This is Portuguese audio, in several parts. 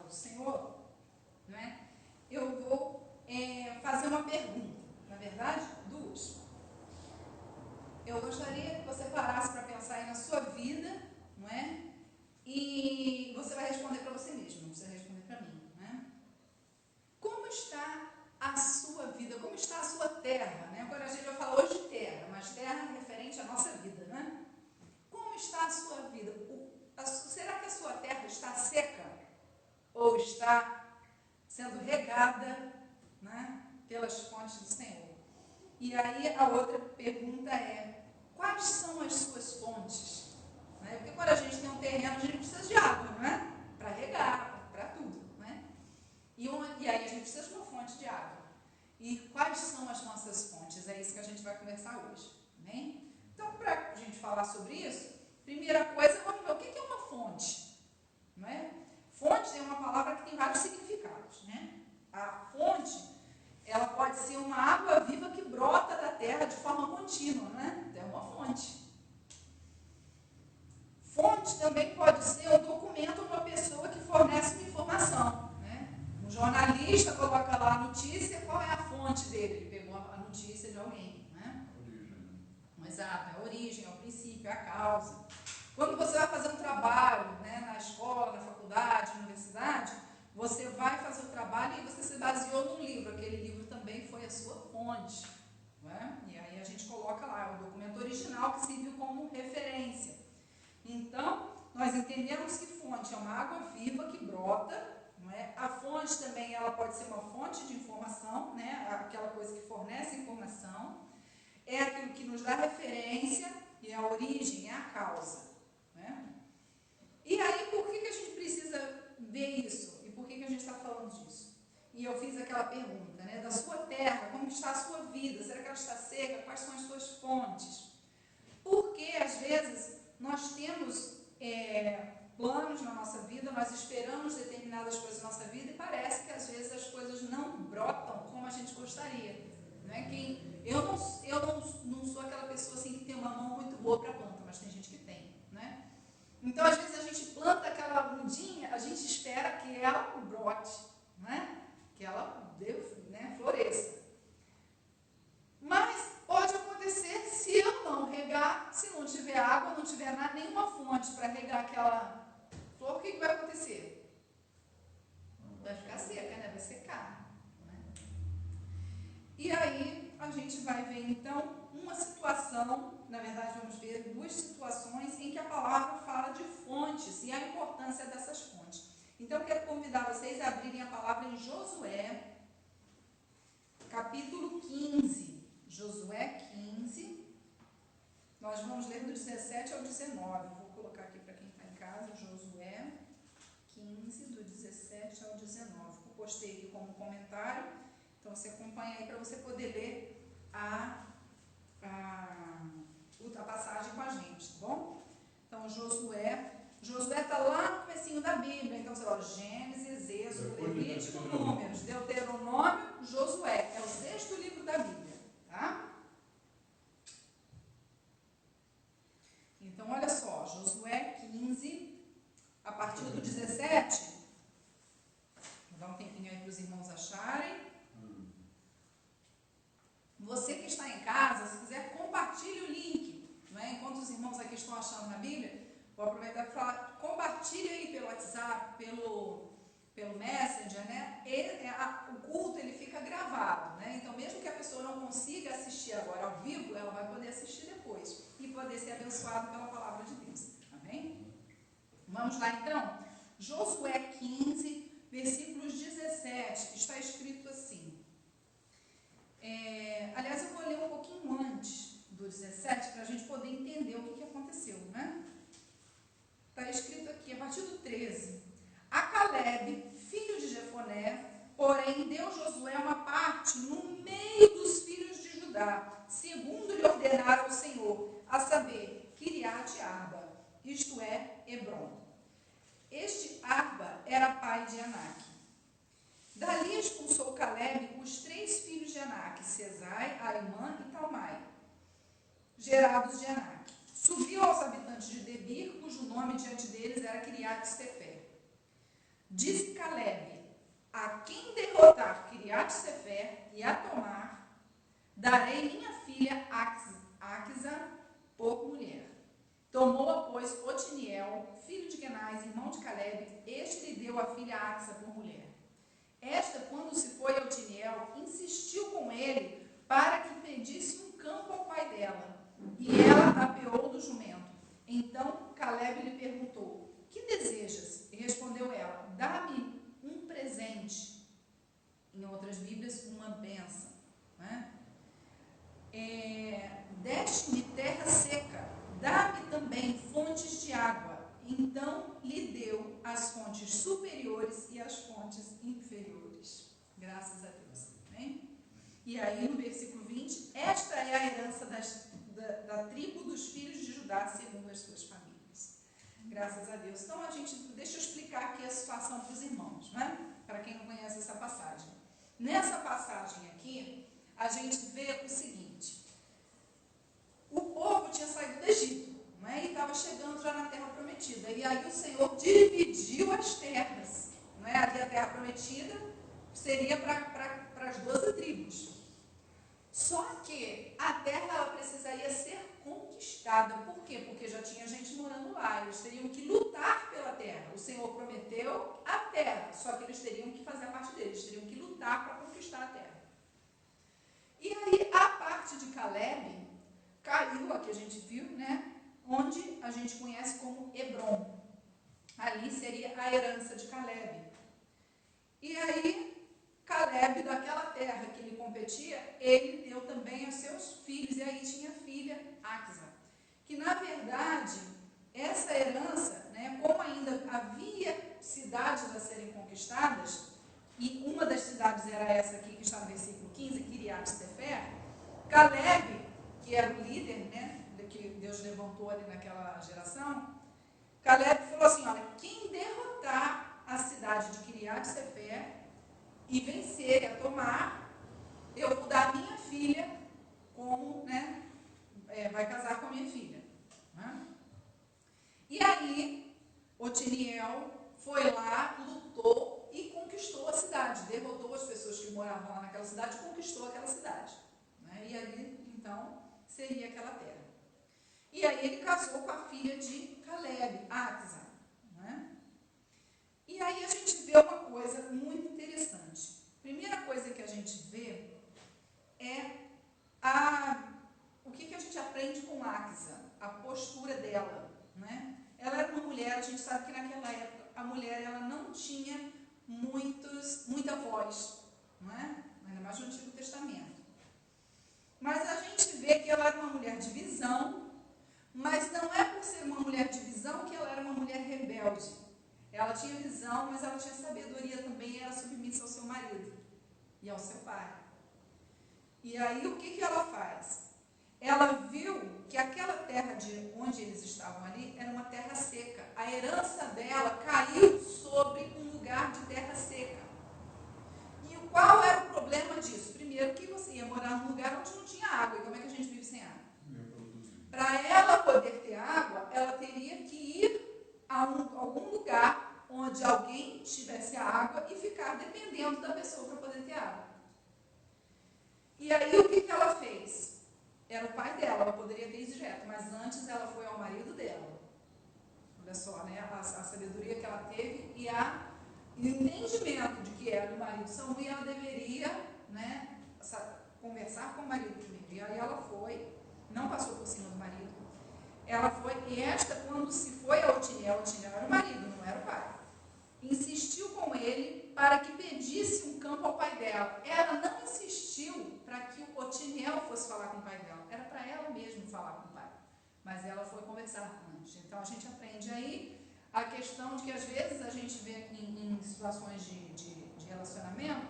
do Senhor, não é? Eu vou fazer uma pergunta, na verdade, duas. Eu gostaria que você parasse para pensar aí na sua vida, não é? E você vai responder para você mesmo, não precisa responder para mim, não é? Como está a sua vida? Como está a sua terra? Né? Agora a gente vai falar hoje de terra, mas terra é referente à nossa vida, né? Como está a sua vida? Será que a sua terra está seca? Ou está sendo regada, né, pelas fontes do Senhor? E aí a outra pergunta é: quais são as suas fontes? Né? Porque quando a gente tem um terreno, a gente precisa de água, não é? Para regar, para tudo, né? E aí a gente precisa de uma fonte de água. E quais são as nossas fontes? É isso que a gente vai conversar hoje. Bem? Então, para a gente falar sobre isso, primeira coisa, vamos ver o que é uma fonte. Não é? Fonte é uma palavra que tem vários significados. Né? A fonte, ela pode ser uma água viva que brota da terra de forma contínua. Né? Então, é uma fonte. Fonte também pode ser um documento ou uma pessoa que fornece uma informação. Né? Um jornalista coloca lá a notícia, qual é a fonte dele? Ele pegou a notícia de alguém. Né? Exato, é a origem, é o princípio, é a causa. Quando você vai fazer um trabalho, né, na escola, na faculdade, na universidade, você vai fazer o trabalho e você se baseou num livro. Aquele livro também foi a sua fonte. Né? E aí a gente coloca lá o documento original que serviu como referência. Então, nós entendemos que fonte é uma água viva que brota, não é? A fonte também ela pode ser uma fonte de informação, né? Aquela coisa que fornece informação, é aquilo que nos dá referência, e a origem é a causa. Né? E aí, por que a gente precisa ver isso? E por que a gente está falando disso? E eu fiz aquela pergunta, né? Da sua terra, como está a sua vida? Será que ela está seca? Quais são as suas fontes? Porque, às vezes, nós temos planos na nossa vida, nós esperamos determinadas coisas na nossa vida e parece que, às vezes, as coisas não brotam como a gente gostaria. Não é? Eu não sou aquela pessoa assim, que tem uma mão muito boa para planta, mas tem gente que tem. Né? Então, às vezes, a gente planta aquela mudinha, a gente espera que ela brote, né? Que ela floresça. Mas pode acontecer se eu não regar, se não tiver água, não tiver nenhuma fonte para regar aquela flor, o que vai acontecer? Vai ficar seca, né? Vai secar. Né? E aí a gente vai ver então uma situação, na verdade vamos ver duas situações em que a palavra fala de fontes e a importância dessas fontes. Então eu quero convidar vocês a abrirem a palavra em Josué, capítulo 15. Josué 15, nós vamos ler do 17 ao 19, vou colocar aqui para quem está em casa, Josué 15, do 17 ao 19, eu postei aqui como comentário, então você acompanha aí para você poder ler a passagem com a gente, tá bom? Então Josué está lá no comecinho da Bíblia, então você fala Gênesis, Êxodo, Levítico, Números, Deuteronômio, Josué, é o 6º livro da Bíblia. Tá? Então, olha só, Josué 15, a partir do 17, vou dar um tempinho aí para os irmãos acharem. Você que está em casa, se quiser, compartilhe o link. Não é? Enquanto os irmãos aqui estão achando na Bíblia, vou aproveitar para falar, compartilhe aí pelo WhatsApp, pelo Messenger, né? O culto ele fica gravado, né? Então mesmo que a pessoa não consiga assistir agora ao vivo, ela vai poder assistir depois e poder ser abençoada pela palavra de Deus, amém? Vamos lá então, Josué 15, versículos 17, está escrito assim, aliás eu vou ler um pouquinho antes do 17 para a gente poder entender o que aconteceu, né? Está escrito aqui, a partir do 13, a Caleb, filho de Jefoné, porém deu Josué uma parte no meio dos filhos de Judá, segundo lhe ordenara o Senhor, a saber, Kiriat Arba, isto é, Hebron. Este Arba era pai de Anak. Dali expulsou Caleb os 3 filhos de Anak, Sesai, Aimã e Talmai, gerados de Anak. Subiu aos habitantes de Debir, cujo nome diante deles era Kiriat Sefer. Disse Caleb, Kiriat Sefer e a Tomar, darei minha filha Áquisa por mulher. Tomou-a, pois, Otiniel, filho de Kenaz, irmão de Caleb, este lhe deu a filha Áquisa por mulher. Esta, quando se foi a Otiniel, insistiu com ele para que pedisse um campo ao pai dela, e ela apeou do jumento. Então Caleb lhe perguntou: que desejas? E respondeu ela: dá-me um presente. Em outras Bíblias, uma bênção. Né? Deste-me terra seca, dá-me também fontes de água. Então lhe deu as fontes superiores e as fontes inferiores. Graças a Deus. Amém? E aí no versículo 20, esta é a herança da tribo dos filhos de Judá, segundo as suas famílias. Graças a Deus. Então, deixa eu explicar aqui a situação para os irmãos, né? Para quem não conhece essa passagem. Nessa passagem aqui, a gente vê o seguinte: o povo tinha saído do Egito, né? E estava chegando já na terra prometida. E aí o Senhor dividiu as terras, né? Ali a terra prometida seria para as 12 tribos. Só que a terra ela precisaria ser conquistada. Por quê? Porque já tinha gente morando lá. Eles teriam que lutar pela terra. O Senhor prometeu a terra, só que eles teriam que fazer a parte deles. Teriam que lutar para conquistar a terra. E aí a parte de Caleb caiu, aqui a gente viu, né? Onde a gente conhece como Hebron. Ali seria a herança de Caleb. E aí Caleb, daquela terra que lhe competia, ele deu também aos seus filhos, e aí tinha a filha Áquisa. Que, na verdade, essa herança, né, como ainda havia cidades a serem conquistadas, e uma das cidades era essa aqui, que está no versículo 15, Kiriat Sefer, Caleb, que era o líder, né, que Deus levantou ali naquela geração, Caleb falou assim: olha, quem derrotar a cidade de Kiriat Sefer e vencer, a tomar, eu vou dar a minha filha como, né, vai casar com a minha filha. Né? E aí, Otiniel foi lá, lutou e conquistou a cidade, derrotou as pessoas que moravam lá naquela cidade e conquistou aquela cidade. Né? E ali, então, seria aquela terra. E aí ele casou com a filha de Caleb, Áquisa. Né? E aí a gente vê uma coisa muito interessante. Primeira coisa que a gente vê é o que a gente aprende com Áquisa, a postura dela. Né? Ela era uma mulher, a gente sabe que naquela época a mulher ela não tinha muita voz, não é? Ainda mais no Antigo Testamento. Mas a gente vê que ela era uma mulher de visão, mas não é por ser uma mulher de visão que ela era uma mulher rebelde. Ela tinha visão, mas ela tinha sabedoria também e era submissa ao seu marido e ao seu pai. E aí o que ela faz? Ela viu que aquela terra de onde eles estavam ali era uma terra seca. A herança dela caiu sobre um lugar de terra seca. E qual era o problema disso? Primeiro que você ia morar num lugar onde não tinha água. E como é que a gente vive sem água? Para ela poder ter água, ela teria que ir a algum lugar onde alguém tivesse água e ficar dependendo da pessoa para poder ter água. E aí o que ela fez? Era o pai dela, ela poderia ter ido direto, mas antes ela foi ao marido dela. Olha só, né? A sabedoria que ela teve e o entendimento de que ela e o marido são ruins, ela deveria, né, conversar com o marido primeiro. E aí ela foi, não passou por cima do marido. Ela foi, e esta, quando se foi a Otiniel era o marido, não era o pai. Insistiu com ele para que pedisse um campo ao pai dela. Ela não insistiu para que o Otiniel fosse falar com o pai dela. Era para ela mesma falar com o pai. Mas ela foi conversar antes. Então a gente aprende aí a questão de que às vezes a gente vê em situações de relacionamento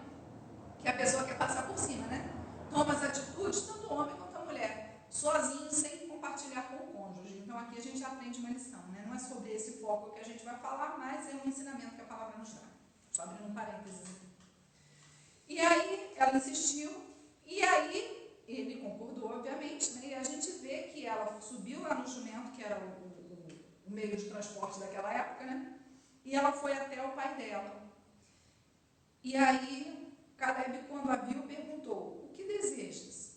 que a pessoa quer passar por cima, né? Toma as atitudes, tanto o homem quanto a mulher, sozinho, sem compartilhar com o cônjuge. Então aqui a gente aprende uma lição, né? Não é sobre esse foco que a gente vai falar, mas é um ensinamento que a palavra nos dá. Só abrindo um parênteses aqui. E aí ela insistiu, e aí ele concordou, obviamente, né? E a gente vê que ela subiu lá no jumento, que era o meio de transporte daquela época, né? E ela foi até o pai dela. E aí Caleb, quando a viu, perguntou: o que desejas?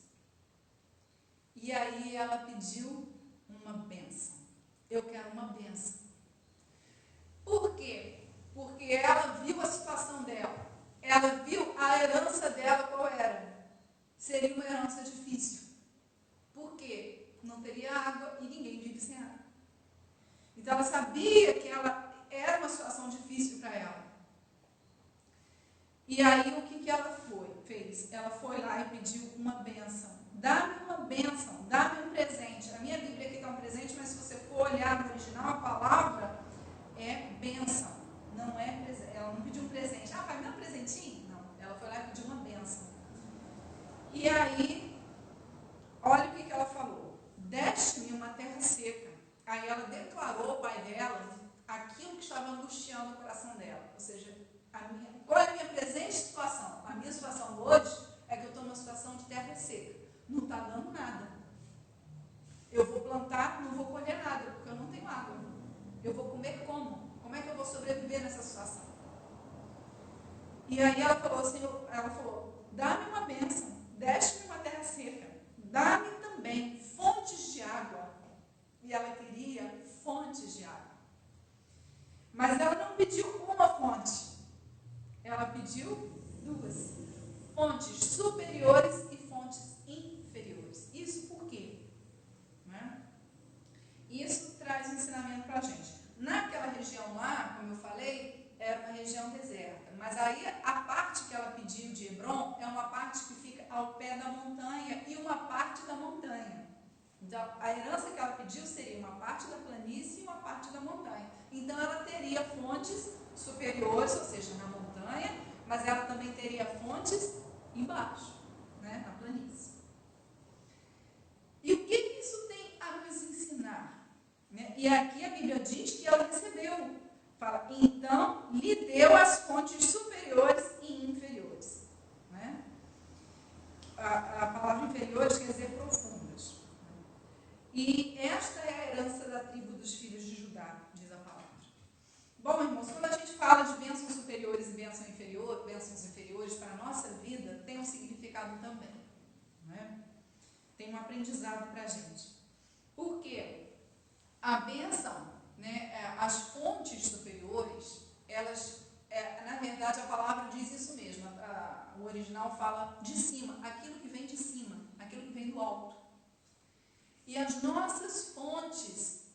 E aí ela pediu uma bênção. Eu quero uma bênção. Por quê? Porque ela viu a situação dela. Ela viu a herança dela qual era. Seria uma herança difícil. Por quê? Não teria água e ninguém vive sem água. Então ela sabia que ela era uma situação difícil para ela. E aí o que ela fez? Ela foi lá e pediu uma bênção. Dá-me uma bênção, dá-me um presente. A minha Bíblia aqui está um presente, mas se você for olhar no original, a palavra é bênção. Não é presente. Ela não pediu um presente. Ah, vai me dar um presentinho? Não. Ela foi lá e pediu uma bênção. E aí, olha o que ela falou. Deste-me uma terra seca. Aí ela declarou ao pai dela aquilo que estava angustiando o coração dela. Ou seja, qual é a minha presente situação? A minha situação hoje é que eu estou numa situação de terra seca. Não está dando nada. Eu vou plantar, não vou colher nada, porque eu não tenho água. Eu vou comer como? Como é que eu vou sobreviver nessa situação? E aí ela falou, dá-me uma bênção, deste-me uma terra seca, dá-me também fontes de água. E ela queria fontes de água. Mas ela não pediu uma fonte. Ela pediu duas. Fontes superiores e fontes inferiores. Isso por quê? Né? Isso traz um ensinamento para a gente. Naquela região lá, como eu falei, era uma região deserta. Mas aí a parte que ela pediu de Hebron é uma parte que fica ao pé da montanha e uma parte da montanha. Então, a herança que ela pediu seria uma parte da planície e uma parte da montanha. Então, ela teria fontes superiores, ou seja, na montanha, mas ela também teria fontes embaixo, né, na planície. E o que isso tem a nos ensinar? Né? E aqui a Bíblia diz que ela recebeu. Fala, então, lhe deu as fontes superiores e inferiores. Né? A palavra inferiores quer dizer profundas. E esta é a herança da tribo dos filhos de Judá, diz a palavra. Bom, irmãos, quando a gente fala de bênçãos superiores e bênçãos inferiores para a nossa vida, tem um significado também. Né? Tem um aprendizado para a gente. Por quê? A bênção, né, as fontes superiores, elas, na verdade, a palavra diz isso mesmo. O original fala de cima, aquilo que vem de cima, aquilo que vem do alto. E as nossas fontes,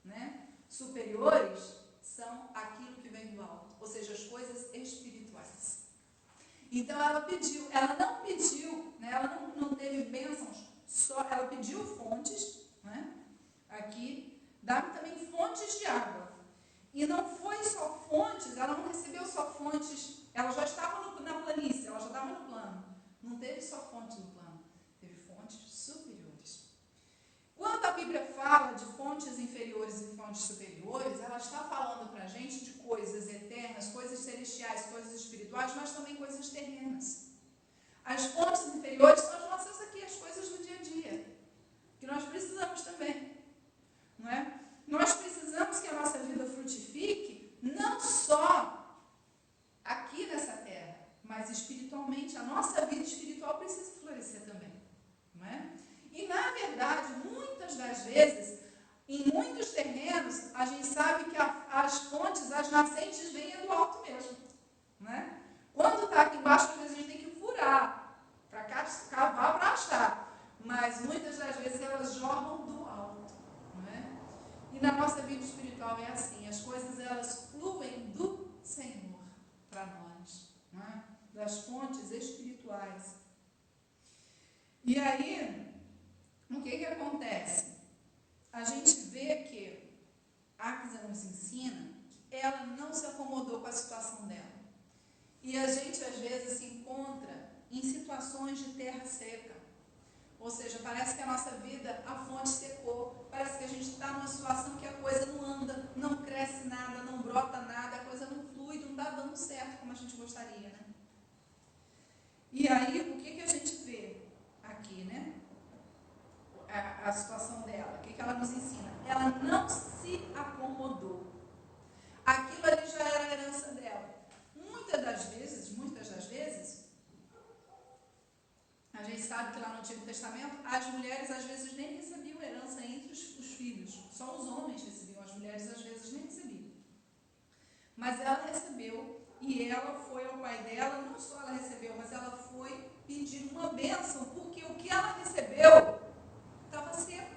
né, superiores são aquilo que vem do alto, ou seja, as coisas espirituais. Então ela não pediu, né, ela não teve bênçãos, só ela pediu fontes, né, aqui, dá-me também fontes de água. E não foi só fontes, ela não recebeu só fontes, ela já estava na planície, ela já estava no plano. Não teve só fontes no plano, teve fontes superiores. Quando a Bíblia fala de fontes inferiores e fontes superiores, ela está falando para a gente de coisas eternas, coisas celestiais, coisas espirituais, mas também coisas terrenas. As fontes inferiores são as nossas aqui, as coisas do dia a dia, que nós precisamos também. Não é? Nós precisamos que a nossa vida frutifique, não só aqui nessa terra, mas espiritualmente. A nossa vida espiritual precisa florescer também. Não é? E, na verdade, muitas das vezes, em muitos terrenos, a gente sabe que as fontes, as nascentes, vêm do alto mesmo. Né? Quando está aqui embaixo, às vezes a gente tem que furar, para cavar para achar. Mas, muitas das vezes, elas jorram do alto. Né? E na nossa vida espiritual é assim, as coisas elas fluem do Senhor para nós. Né? Das fontes espirituais. E aí, o que acontece? A gente vê que a Áquisa nos ensina que ela não se acomodou com a situação dela. E a gente, às vezes, se encontra em situações de terra seca. Ou seja, parece que a nossa vida, a fonte secou. Parece que a gente está numa situação que a coisa não anda, não cresce nada, não brota nada, a coisa não flui, não está dando certo como a gente gostaria, né? E aí, o que a gente vê aqui, né? A situação dela, o que ela nos ensina? Ela não se acomodou. Aquilo ali já era a herança dela. Muitas das vezes, e ela foi ao pai dela, não só ela recebeu, mas ela foi pedir uma bênção, porque o que ela recebeu estava seco.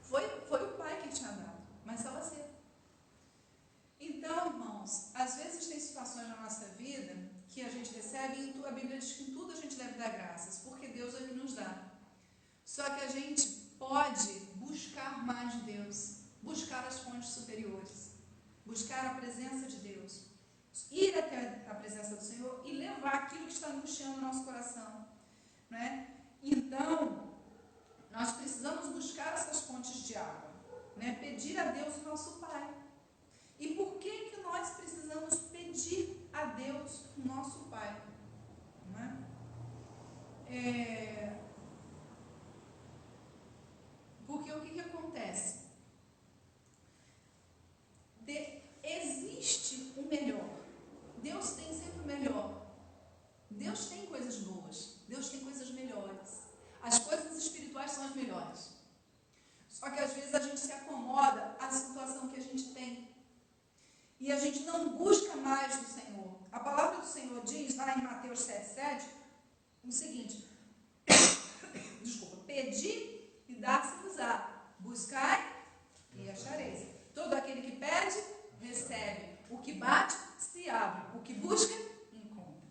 Foi o pai que tinha dado, mas estava seco. Então, irmãos, às vezes tem situações na nossa vida que a gente recebe, e a Bíblia diz que em tudo a gente deve dar graças, porque Deus é que nos dá. Só que a gente pode buscar mais de Deus, buscar as fontes superiores, buscar a presença de Deus, ir até a presença do Senhor e levar aquilo que está angustiando o nosso coração, né? Então, nós precisamos buscar essas fontes de água, né? Pedir a Deus, o nosso Pai. E por que nós precisamos pedir a Deus, o nosso Pai? Né? Porque o que acontece? Existe o melhor. Deus tem sempre o melhor. Deus tem coisas boas. Deus tem coisas melhores. As coisas espirituais são as melhores. Só que às vezes a gente se acomoda à situação que a gente tem. E a gente não busca mais do Senhor. A palavra do Senhor diz, lá em Mateus 7,7, o seguinte: pedi e dá-se-vos-á, buscai e achareis. Todo aquele que pede, recebe. O que bate, se abre. O que busca, encontra.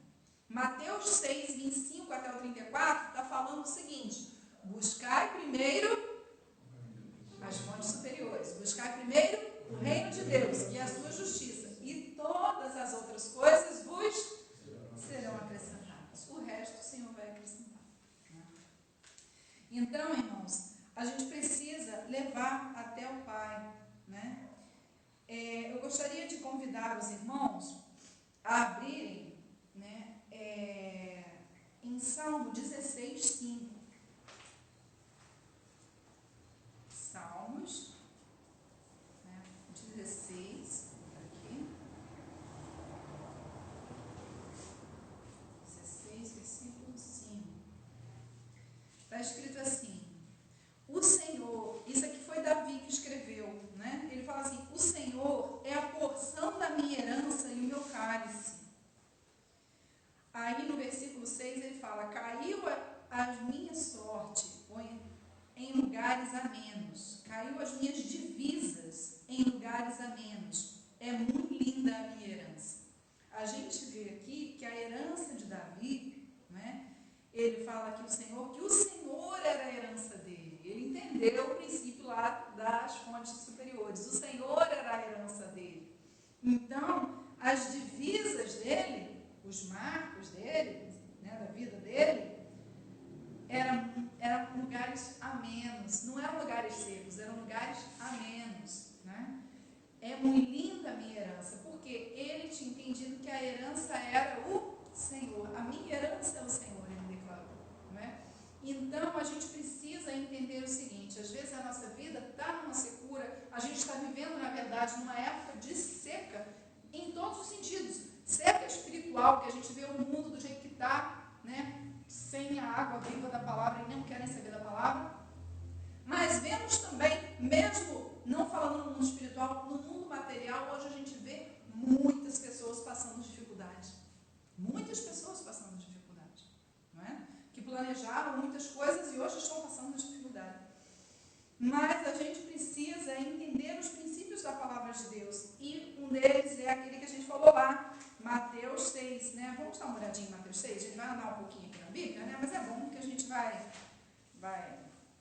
Mateus 6, 25 até o 34, está falando o seguinte: buscai primeiro as fontes superiores. Buscai primeiro o reino de Deus e a sua justiça. E todas as outras coisas vos serão acrescentadas. O resto o Senhor vai acrescentar. Então, irmãos, a gente precisa levar até o Pai, né? Eu gostaria de convidar os irmãos a abrirem, né, em Salmo 16, 5. Salmos 16, aqui. 16, versículo 5. Está escrito assim: o Senhor, isso aqui foi Davi que escreveu, né? Ele fala assim: o Senhor é a porção da minha herança e o meu cálice. Aí no versículo 6 ele fala: caiu a minha sorte em lugares amenos, caiu as minhas divisas em lugares amenos. É muito linda a minha herança. A gente vê aqui que a herança de Davi, né? Ele fala que o Senhor era a herança dele. Ele entendeu o princípio lá das fontes superiores. O Senhor era a herança dele. Então, as divisas dele, os marcos dele, né, da vida dele, eram lugares amenos. Não eram lugares secos, eram lugares amenos, né? É muito linda a minha herança, porque ele tinha entendido que a herança era o Senhor. A minha herança é o Senhor, ele declarou, né? Então, a gente precisa entender o seguinte: às vezes a nossa vida está numa secura, a gente está vivendo, na verdade, numa época de seca, em todos os sentidos. Seca espiritual, que a gente vê o mundo do jeito que está, né? Sem a água viva da palavra, e não querem saber da palavra. Mas vemos também, mesmo não falando no mundo espiritual, no mundo material, hoje a gente vê muitas pessoas passando dificuldade. Muitas pessoas passando dificuldade, não é? Que planejaram muitas coisas e hoje estão passando dificuldade. Mas a gente precisa entender os princípios da palavra de Deus. E um deles é aquele que a gente falou lá, Mateus 6, né? Vamos dar uma olhadinha em Mateus 6? A gente vai andar um pouquinho aqui na Bíblia, né? Mas é bom que a gente vai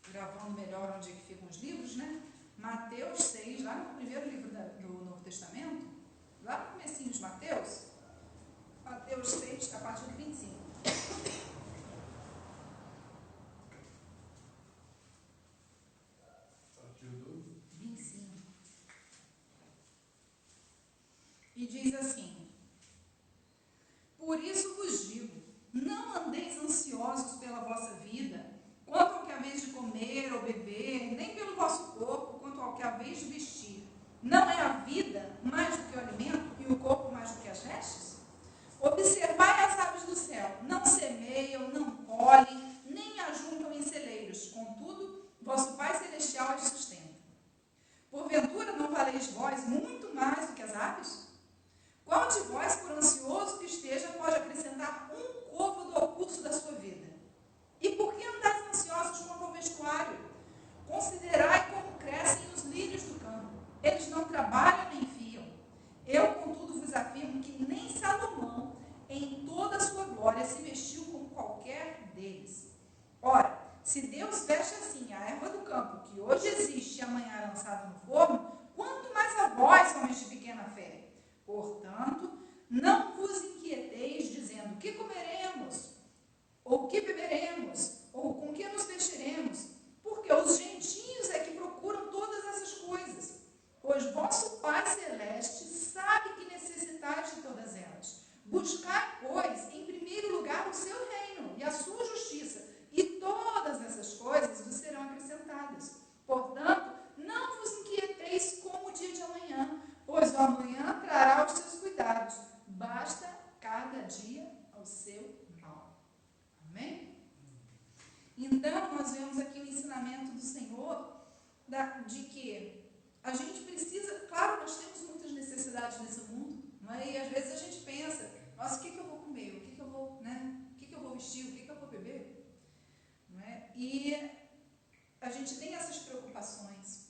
gravando melhor onde é que ficam os livros, né? Mateus 6, lá no primeiro livro do Novo Testamento, lá no comecinho de Mateus 6, a partir do 25. E diz assim: por isso vos digo, não andeis ansiosos pela vossa vida, quanto ao que haveis de comer ou beber, nem pelo vosso corpo, quanto ao que haveis de vestir. Não é a vida mais do que o alimento e o corpo mais do que as vestes? Observai as aves do céu, não semeiam, não colhem, nem ajuntam em celeiros, contudo, vosso Pai Celestial as sustenta. Porventura não valeis vós muito mais do que as aves? Qual de vós, por Buscar, pois, em primeiro lugar o seu reino e a sua justiça, e todas essas coisas vos serão acrescentadas. Portanto, não vos inquieteis com o dia de amanhã, pois o amanhã trará os seus cuidados. Basta cada dia ao seu mal. Amém? Então, nós vemos aqui o ensinamento do Senhor de que a gente precisa, claro, nós temos muitas necessidades nesse mundo, não é? E às vezes a gente pensa, nossa, o que eu vou comer? O que eu vou, né? O que eu vou vestir? O que eu vou beber? Não é? E a gente tem essas preocupações.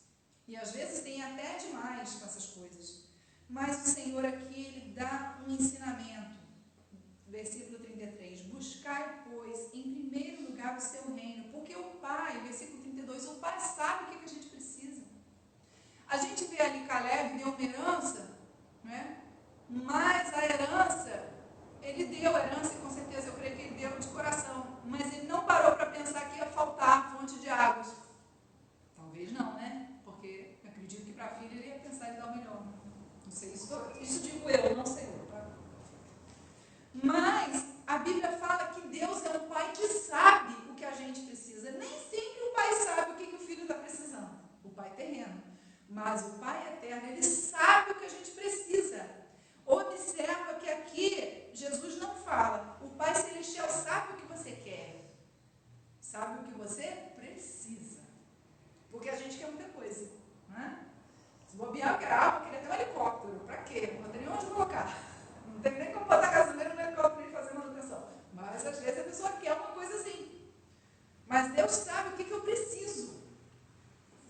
E às vezes tem até demais com essas coisas. Mas o Senhor aqui, Ele dá um ensinamento. Versículo 33. Buscai, pois, em primeiro lugar o seu reino. Porque o Pai, versículo 32, o Pai sabe o que a gente precisa. A gente vê ali Caleb deu uma herança, né? Mas a herança, ele deu a herança e com certeza eu creio que ele deu de coração. Mas ele não parou para pensar que ia faltar fonte de águas. Talvez não, né? Porque eu acredito que para a filha ele ia pensar em dar o melhor. Não sei, isso digo eu, não sei eu. Tá? Mas a Bíblia fala que Deus é um Pai que sabe o que a gente precisa. Nem sempre o Pai sabe o que o filho está precisando. O Pai terreno. Mas o Pai eterno, Ele sabe o que a gente precisa. Observa que aqui Jesus não fala. O Pai Celestial sabe o que você quer. Sabe o que você precisa. Porque a gente quer muita coisa. Né? Se bobear, eu queria ter um helicóptero. Para quê? Não tem nem onde colocar. Não tem nem como botar gasolina no helicóptero e fazer manutenção. Mas às vezes a pessoa quer uma coisa assim. Mas Deus sabe o que eu preciso.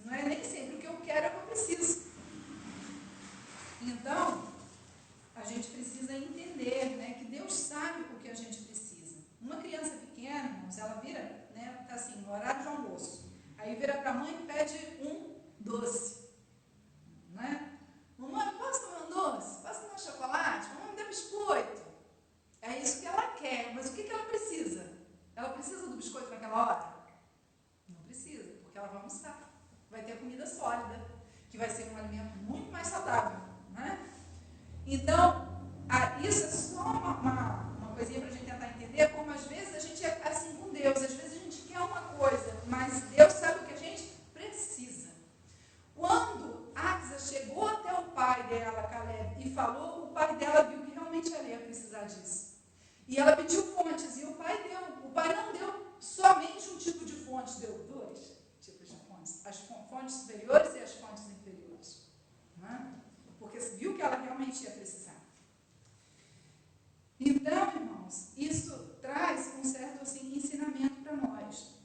Não é nem sempre o que eu quero é o que eu preciso. Então, a gente precisa entender, né, que Deus sabe o que a gente precisa. Uma criança pequena, irmãos, ela vira, né, tá assim, no horário de almoço. Aí vira para a mãe e pede um doce. Né? Mamãe, posso comer um doce? Posso comer um chocolate? Mamãe, me dá biscoito. É isso que ela quer, mas o que ela precisa? Ela precisa do biscoito naquela hora? Não precisa, porque ela vai almoçar. Vai ter comida sólida, que vai ser um alimento muito mais saudável. Né? Então, isso é só uma coisinha para a gente tentar entender como às vezes a gente é assim com Deus. Às vezes a gente quer uma coisa, mas Deus sabe o que a gente precisa. Quando Axa chegou até o pai dela, Caleb, e falou, o pai dela viu que realmente ela ia precisar disso. E ela pediu fontes, e o pai deu. O pai não deu somente um tipo de fonte, deu dois tipos de fontes. As fontes superiores e as fontes inferiores. Né? Porque viu que ela realmente ia precisar. Então, irmãos, isso traz um certo assim, ensinamento para nós.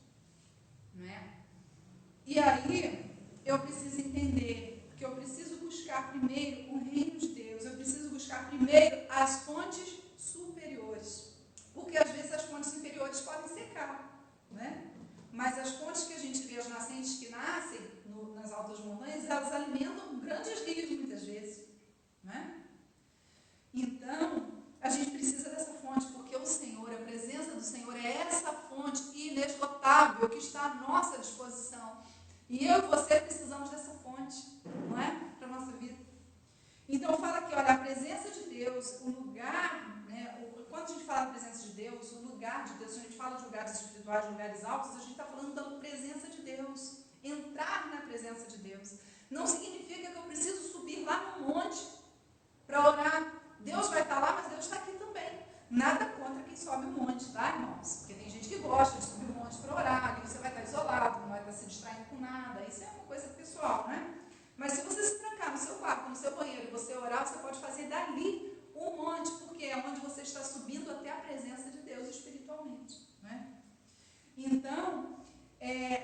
Né? E aí, eu preciso entender que eu preciso buscar primeiro o reino de Deus. Eu preciso buscar primeiro as fontes superiores. Porque às vezes as fontes inferiores podem secar. Né? Mas as fontes que a gente vê, as nascentes que nascem nas altas montanhas, elas alimentam grandes rios muitas vezes. Né? Então, a gente precisa dessa fonte, porque o Senhor, a presença do Senhor é essa fonte inesgotável que está à nossa disposição. E eu e você precisamos dessa fonte, não é? Para a nossa vida. Então, fala aqui, olha, a presença de Deus, o lugar, né? Quando a gente fala da presença de Deus, o lugar de Deus, se a gente fala de lugares espirituais, lugares altos, a gente está falando da presença de Deus. Entrar na presença de Deus. Não significa que eu preciso subir lá no monte para orar. Deus vai estar lá, mas Deus está aqui também. Nada contra quem sobe o monte, tá, irmãos? Porque tem gente que gosta de subir o monte para orar, ali você vai estar isolado, não vai estar se distraindo com nada. Isso é uma coisa pessoal, né? Mas se você se trancar no seu quarto, no seu banheiro, e você orar, você pode fazer dali um monte, porque é onde você está subindo até a presença de Deus espiritualmente. Né? Então,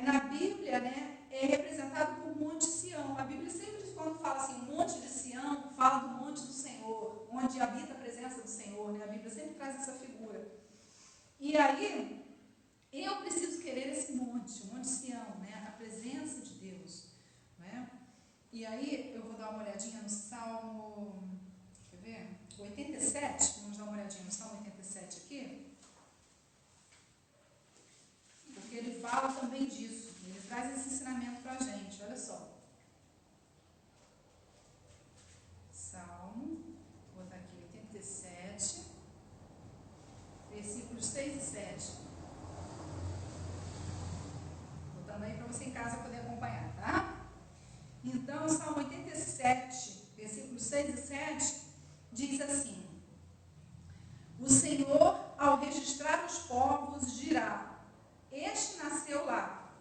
na Bíblia, né, é representado por Monte Sião. A Bíblia sempre, quando fala assim, o Monte de Sião, fala do Monte do Senhor, onde habita a presença do Senhor. Né? A Bíblia sempre traz essa figura. E aí, eu preciso querer esse monte, o Monte Sião, né? A presença de Deus. Né? E aí, eu vou dar uma olhadinha no Salmo, quer ver? 87, vamos dar uma olhadinha no Salmo 87 aqui. Porque ele fala também disso, ele traz esse ensinamento para a gente, olha só. Salmo, vou botar aqui 87. 6 e 7. Botando aí para você em casa poder acompanhar, tá? Então, o Salmo 87, versículos 6 e 7, diz assim: o Senhor, ao registrar os povos, dirá: este nasceu lá.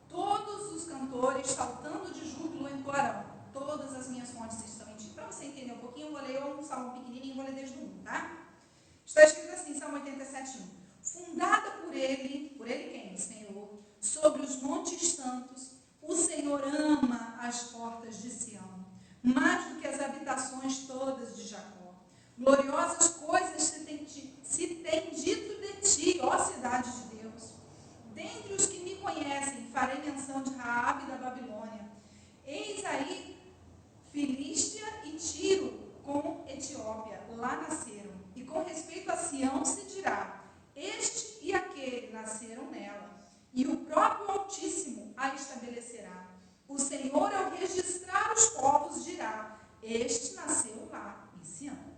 Todos os cantores saltando de júbilo entoarão. Todas as minhas fontes estão em ti. Para você entender um pouquinho, eu vou ler um salmo pequenininho, vou ler desde o 1, tá? Está escrito assim, Salmo 87, 1. Fundada por ele quem? O Senhor, sobre os montes santos, o Senhor ama as portas de Sião, mais do que as habitações todas de Jacó. Gloriosas coisas se tem dito de ti, ó cidade de Deus. Dentre os que me conhecem, farei menção de Raabe da Babilônia. Eis aí Filístia e Tiro com Etiópia, lá nasceram. E com respeito a Sião se dirá: este e aquele nasceram nela, e o próprio Altíssimo a estabelecerá. O Senhor, ao registrar os povos, dirá: este nasceu lá em Sião.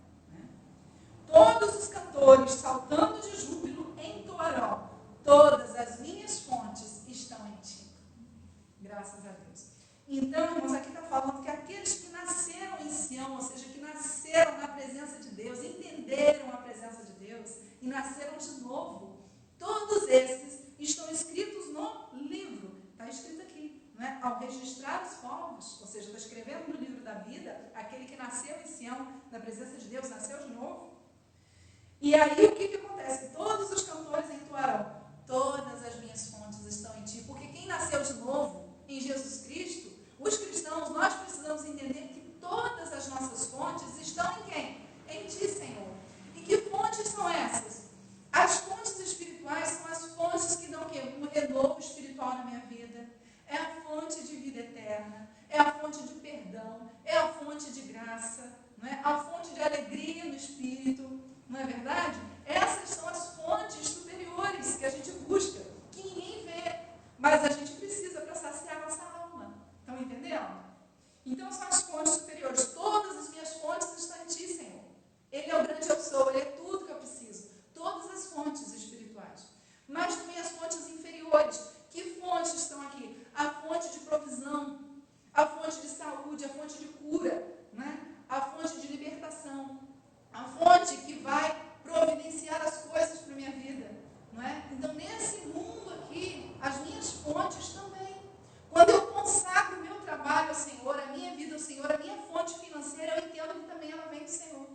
Todos os cantores, saltando de júbilo, entoarão: todas as minhas fontes estão em ti. Graças a Deus. Então, irmãos, aqui está falando que aqueles que nasceram em Sião, ou seja, que nasceram na presença de Deus, entenderam a presença de Deus e nasceram de novo, todos esses estão escritos no livro. Está escrito aqui, não é? Ao registrar os povos, ou seja, está escrevendo no livro da vida, aquele que nasceu em Sião, na presença de Deus, nasceu de novo. E aí o que acontece? Todos os cantores entoarão: todas as minhas fontes estão em ti. Porque quem nasceu de novo em Jesus Cristo, os cristãos, nós precisamos entender que todas as nossas fontes estão em quem? Em ti, Senhor. E que fontes são essas? As fontes espirituais são as fontes que dão o quê? Um renovo espiritual na minha vida. É a fonte de vida eterna. É a fonte de perdão. É a fonte de graça. Não é? A fonte de alegria no espírito. Não é verdade? Essas são as fontes superiores que a gente busca, que ninguém vê, mas a gente precisa para saciar a nossa alma. Estão entendendo? Então são as fontes superiores. Todas as minhas fontes estão em ti, Senhor. Ele é o grande eu sou, ele é tudo que eu preciso. Todas as fontes espirituais. Mas também as fontes inferiores. Que fontes estão aqui? A fonte de provisão, a fonte de saúde, a fonte de cura, né? A fonte de libertação. A fonte que vai providenciar as coisas para a minha vida, não é? Então, nesse mundo aqui, as minhas fontes também. Quando eu consagro o meu trabalho ao Senhor, a minha vida ao Senhor, a minha fonte financeira, eu entendo que também ela vem do Senhor.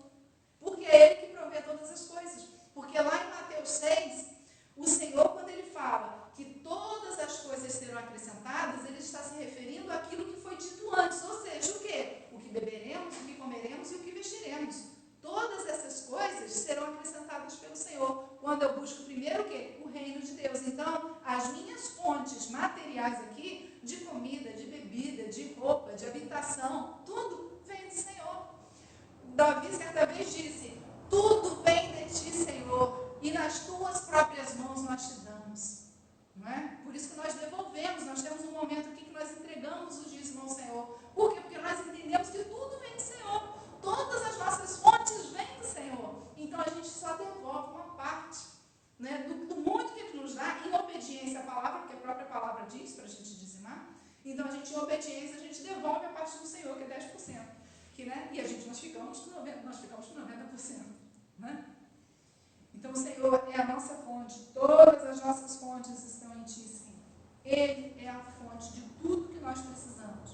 Porque é Ele que provê todas as coisas. Porque lá em Mateus 6, o Senhor, quando Ele fala que todas as coisas serão acrescentadas, Ele está se referindo àquilo que foi dito antes. Ou seja, o quê? O que beberemos, o que comeremos e o que vestiremos. Todas essas coisas serão acrescentadas pelo Senhor, quando eu busco primeiro o quê? O reino de Deus. Então, as minhas fontes materiais aqui, de comida, de bebida, de roupa, de habitação, tudo vem do Senhor. Davi certa vez disse: tudo vem de ti, Senhor, e nas tuas próprias mãos nós te damos. Não é? Por isso que nós devolvemos, nós temos um momento aqui que nós entregamos o dízimo ao Senhor. Por quê? Porque nós entendemos que tudo vem do Senhor. Todas as nossas fontes vêm do Senhor. Então a gente só devolve uma parte, né, do muito que Ele nos dá, em obediência à palavra, porque a própria palavra diz para a gente dizimar. Então a gente, em obediência, a gente devolve a parte do Senhor, que é 10%. Que, né, e nós ficamos com 90%. Né? Então o Senhor é a nossa fonte. Todas as nossas fontes estão em ti, Senhor. Ele é a fonte de tudo que nós precisamos.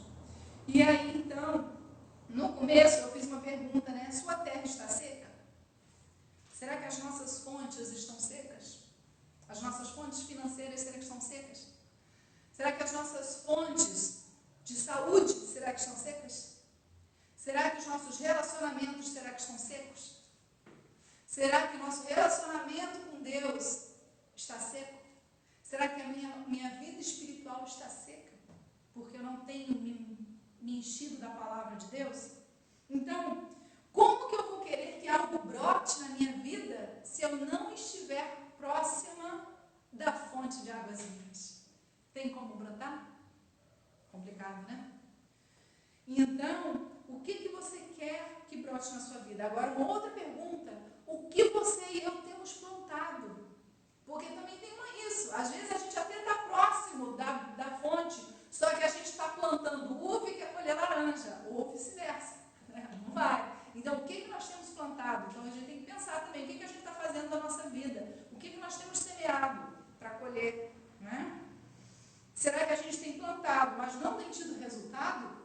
E aí, então, no começo eu fiz uma pergunta, né? Sua terra está seca? Será que as nossas fontes estão secas? As nossas fontes financeiras, será que estão secas? Será que as nossas fontes de saúde, será que estão secas? Será que os nossos relacionamentos, será que estão secos? Será que o nosso relacionamento com Deus está seco? Será que a minha vida espiritual está seca? Porque eu não tenho me enchido da palavra de Deus? Então, como que eu vou querer que algo brote na minha vida se eu não estiver próxima da fonte de águas vivas? Tem como brotar? Complicado, né? Então, o que você quer que brote na sua vida? Agora, uma outra pergunta: o que você e eu temos plantado? vida. O que nós temos semeado para colher? Né? Será que a gente tem plantado, mas não tem tido resultado?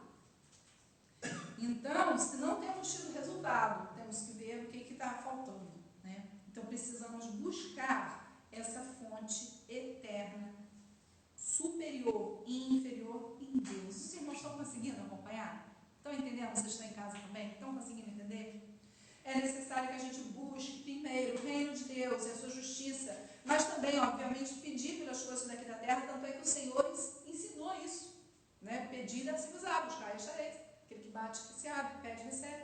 Então, se não temos tido resultado, temos que ver o que está faltando. Né? Então, precisamos buscar essa fonte eterna, superior e inferior em Deus. Os irmãos estão conseguindo acompanhar? Estão entendendo? Vocês estão em casa também? Estão conseguindo entender? É necessário que a gente busque primeiro o reino de Deus e a sua justiça, mas também, obviamente, pedir pelas coisas daqui da terra, tanto é que o Senhor ensinou isso. Né? Pedir a se usar, buscar e achareis. Aquele que bate, que se abre, pede, recebe.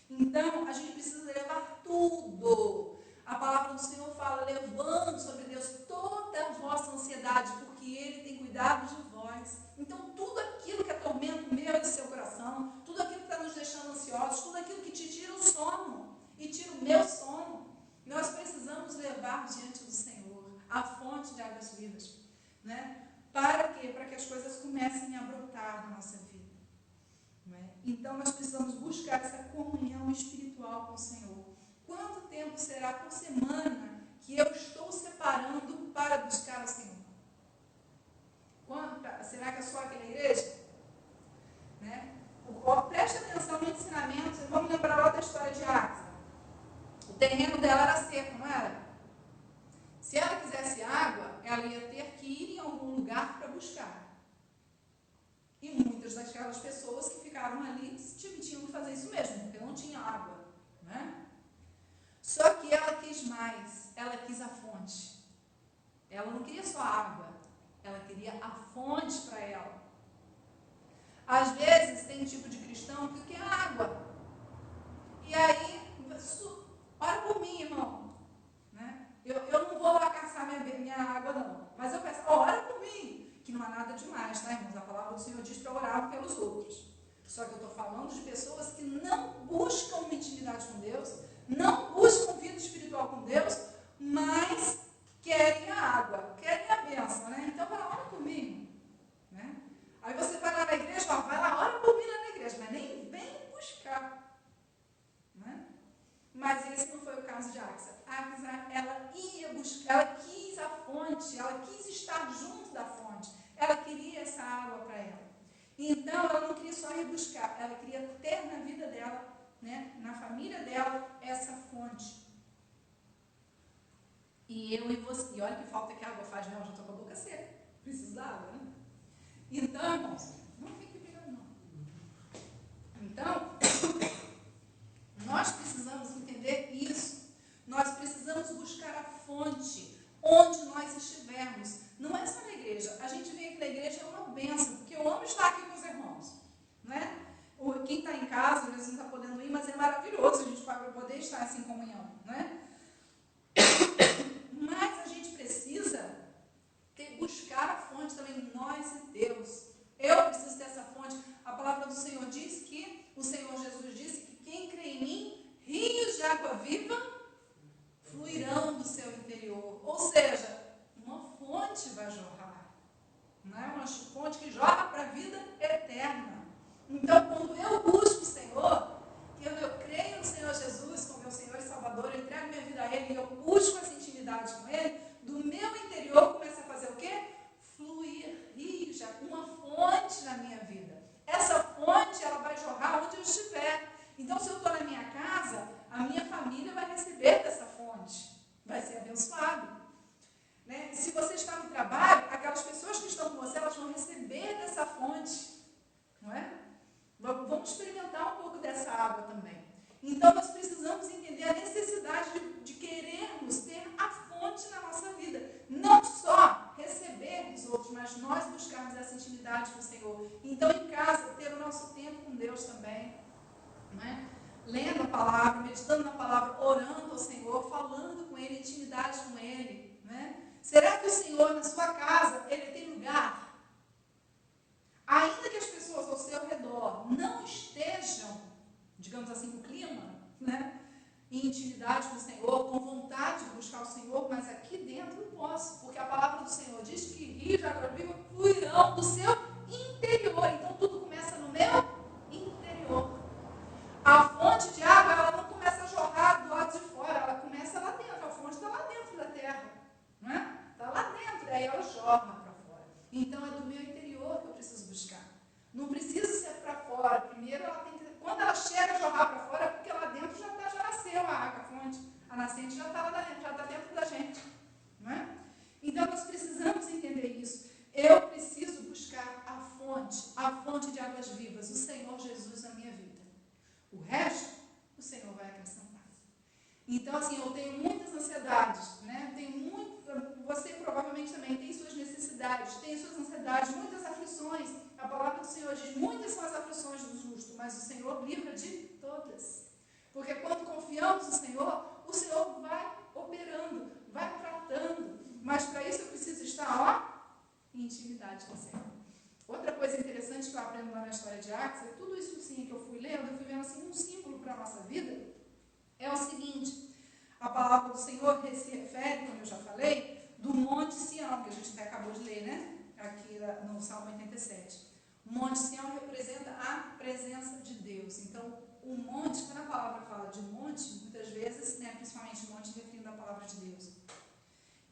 Então, a gente precisa levar tudo. A palavra do Senhor fala, levando sobre Deus toda a vossa ansiedade, porque Ele tem cuidado de vós. Então, tudo aquilo que atormenta o meu e o seu coração, tudo aquilo que está nos deixando ansiosos, tudo aquilo que te tira o sono e tira o meu sono, nós precisamos levar diante do Senhor, a fonte de águas vivas. Né? Para quê? Para que as coisas comecem a brotar na nossa vida. Né? Então, nós precisamos buscar essa comunhão espiritual com o Senhor. Quanto tempo será por semana que eu estou separando para buscar o Senhor? Será que é só aqui na igreja? Né? Preste atenção no ensinamento. Vamos lembrar lá da história de Ágasa. O terreno dela era seco, não era? Se ela quisesse água, ela ia ter que ir em algum lugar para buscar. E muitas daquelas pessoas que ficaram ali tinham que fazer isso mesmo, porque não tinha água. Né? Só que ela quis mais, ela quis a fonte. Ela não queria só água, ela queria a fonte para ela. Às vezes tem um tipo de cristão que quer água. E aí, ora por mim, irmão. Né? Eu não vou lá caçar minha água, não. Mas eu peço, ora por mim. Que não há nada demais, tá, irmãos? A palavra do Senhor diz para orar pelos outros. Só que eu estou falando de pessoas que não buscam uma intimidade com Deus, não buscam vida espiritual com Deus, mas querem a água, querem a bênção, né? Então, vai lá, ora por mim. Né? Aí você vai lá na igreja, vai lá, ora por mim lá na igreja, mas nem vem buscar. Né? Mas esse não foi o caso de Ágasa. Ágasa, ela ia buscar, ela quis a fonte, ela quis estar junto da fonte, ela queria essa água para ela. Então, ela não queria só ir buscar, ela queria ter na vida dela, né, na família dela, essa fonte. E eu e você, e olha que falta que a água faz, né? Eu já estou com a boca seca, preciso da água, né? Então, irmãos, não fique brigando, não. Então, nós precisamos entender isso. Nós precisamos buscar a fonte onde nós estivermos. Não é só na igreja. A gente vem aqui na igreja é uma bênção, porque eu amo estar aqui com os irmãos. Né? Quem está em casa, às vezes não está podendo ir, mas é maravilhoso a gente poder estar assim em comunhão. Né? Mas a gente precisa buscar a fonte também, nós e Deus. Eu preciso dessa fonte. A palavra do Senhor diz que, o Senhor Jesus disse que quem crê em mim, rios de água viva fluirão do seu interior. Ou seja, uma fonte vai jorrar. Não é uma fonte que jorra para a vida eterna. Então, quando eu busco o Senhor, eu creio no Senhor Jesus como meu Senhor e Salvador, eu entrego minha vida a Ele, e eu busco essa intimidade com Ele, do meu interior começa a fazer o quê? Fluir rios, uma fonte na minha vida. Essa fonte, ela vai jorrar onde eu estiver. Então, se eu estou na minha casa, a minha família vai receber dessa fonte. Vai ser abençoado. Né? Se você está no trabalho, aquelas pessoas que estão com você, elas vão receber dessa fonte. Não é? Vamos experimentar um pouco dessa água também. Então, nós precisamos entender a necessidade de querermos ter a fonte na nossa vida. Não só receber dos outros, mas nós buscarmos essa intimidade com o Senhor. Então, em casa, ter o nosso tempo com Deus também. Né? Lendo a palavra, meditando na palavra, orando ao Senhor, falando com Ele, intimidade com Ele. Né? Será que o Senhor, na sua casa, Ele tem lugar? Ainda que as pessoas ao seu redor não estejam, digamos assim, no clima, né? Em intimidade com o Senhor, com vontade de buscar o Senhor, mas aqui dentro eu posso, porque a palavra do Senhor diz que rios de água viva fluirão do seu interior. Então tudo começa no meu interior. A fonte de água, ela não começa a jorrar do lado de fora, ela começa lá dentro, a fonte está lá dentro jorra para fora. Então é do meu interior que eu preciso buscar. Não precisa ser para fora. Primeiro, quando ela chega a jorrar para fora, é porque lá dentro já nasceu a água, a fonte. A nascente já está lá dentro, já está dentro da gente. Não é? Então nós precisamos entender isso. Eu preciso buscar a fonte de águas vivas, o Senhor Jesus na minha vida. O resto, o Senhor vai acrescentar. Então, assim, eu tenho muitas ansiedades, né? Você provavelmente também tem suas necessidades, tem suas ansiedades, muitas aflições. A palavra do Senhor diz, muitas são as aflições do justo, mas o Senhor livra de todas. Porque quando confiamos no Senhor, o Senhor vai operando, vai tratando. Mas para isso eu preciso estar, em intimidade com o Senhor. Outra coisa interessante que eu aprendo lá na história de Atos, é tudo isso sim que eu fui lendo, eu fui vendo assim, um símbolo para a nossa vida, é o seguinte: a palavra do Senhor se refere, como eu já falei, do Monte Sião, que a gente até acabou de ler, né? Aqui no Salmo 87. O Monte Sião representa a presença de Deus. Então, o monte, quando a palavra fala de monte, muitas vezes, né, principalmente monte, referindo a palavra de Deus.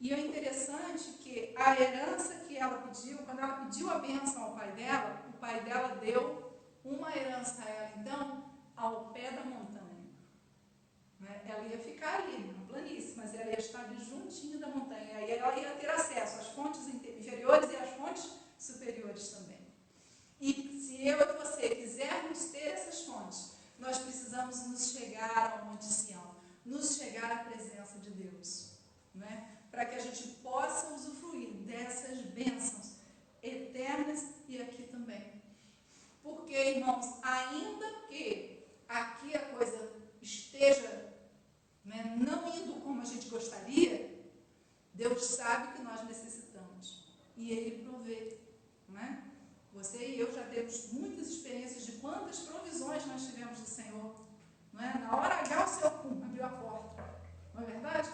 E é interessante que a herança que ela pediu, quando ela pediu a bênção ao pai dela, o pai dela deu uma herança a ela, então, ao pé da montanha. Ela ia ficar ali, na planície, mas ela ia estar ali juntinho da montanha. Aí ela ia ter acesso às fontes inferiores e às fontes superiores também. E se eu e você quisermos ter essas fontes, nós precisamos nos chegar ao Monte Sião, nos chegar à presença de Deus, né? Para que a gente possa usufruir dessas bênçãos eternas e aqui também. Porque, irmãos, ainda que aqui a coisa esteja, né, não indo como a gente gostaria, Deus sabe que nós necessitamos e Ele provê, né? Você e eu já temos muitas experiências de quantas provisões nós tivemos do Senhor, não é? Na hora H o Senhor abriu a porta, não é verdade?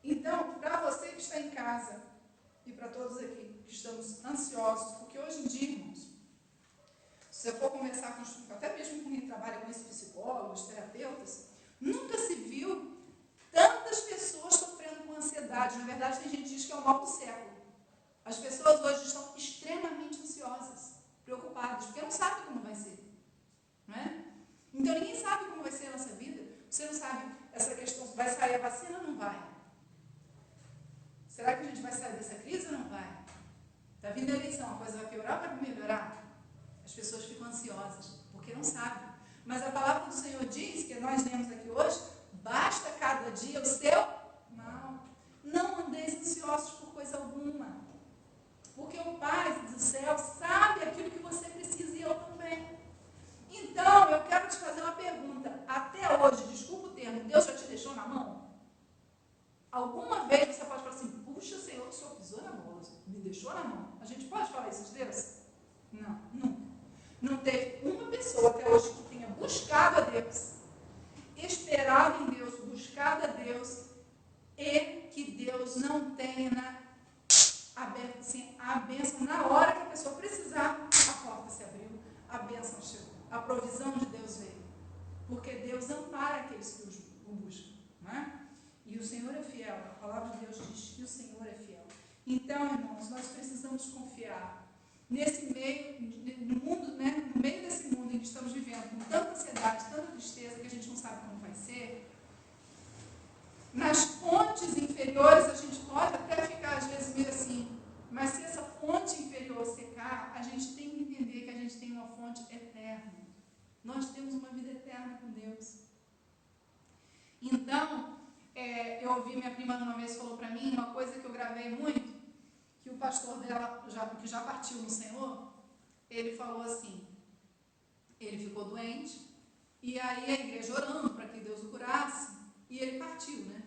Então, para você que está em casa e para todos aqui que estamos ansiosos, porque hoje em dia, irmãos, se você for conversar com, até mesmo com quem trabalha com esses psicólogos, terapeutas, nunca se viu tantas pessoas sofrendo com ansiedade. Na verdade, tem gente que diz que é o mal do século. As pessoas hoje estão extremamente ansiosas, preocupadas, porque não sabem como vai ser. Não é? Então, ninguém sabe como vai ser a nossa vida. Você não sabe essa questão, vai sair a vacina ou não vai? Será que a gente vai sair dessa crise ou não vai? Está vindo a eleição, a coisa vai piorar ou vai melhorar? As pessoas ficam ansiosas, porque não sabem. Mas a palavra do Senhor diz, que nós lemos aqui hoje, basta cada dia o seu mal. Não andeis ansiosos por coisa alguma. Porque o Pai do céu sabe aquilo que você precisa e eu também. Então, eu quero te fazer uma pergunta. Até hoje, desculpa o termo, Deus já te deixou na mão? Alguma vez você pode falar assim, puxa, Senhor, o Senhor pisou na bola, me deixou na mão. A gente pode falar isso de Deus? Não, nunca. Não teve uma pessoa até hoje que tenha buscado a Deus, esperado em Deus, buscado a Deus, e que Deus não tenha a bênção na hora que a pessoa precisar, a porta se abriu, a bênção chegou, a provisão de Deus veio. Porque Deus ampara aqueles que o buscam, não é? E o Senhor é fiel, a palavra de Deus diz que o Senhor é fiel. Então, irmãos, nós precisamos confiar nesse meio, no mundo, né, no meio desse mundo em que estamos vivendo, com tanta ansiedade, tanta tristeza, que a gente não sabe como vai ser. Nas fontes inferiores, a gente pode até ficar, às vezes, meio assim, mas se essa fonte inferior secar, a gente tem que entender que a gente tem uma fonte eterna. Nós temos uma vida eterna com Deus. Então, eu ouvi minha prima uma vez falou para mim uma coisa que eu gravei muito, que o pastor dela, que já partiu no Senhor, ele falou assim, ele ficou doente, e aí a igreja orando para que Deus o curasse, e ele partiu, né?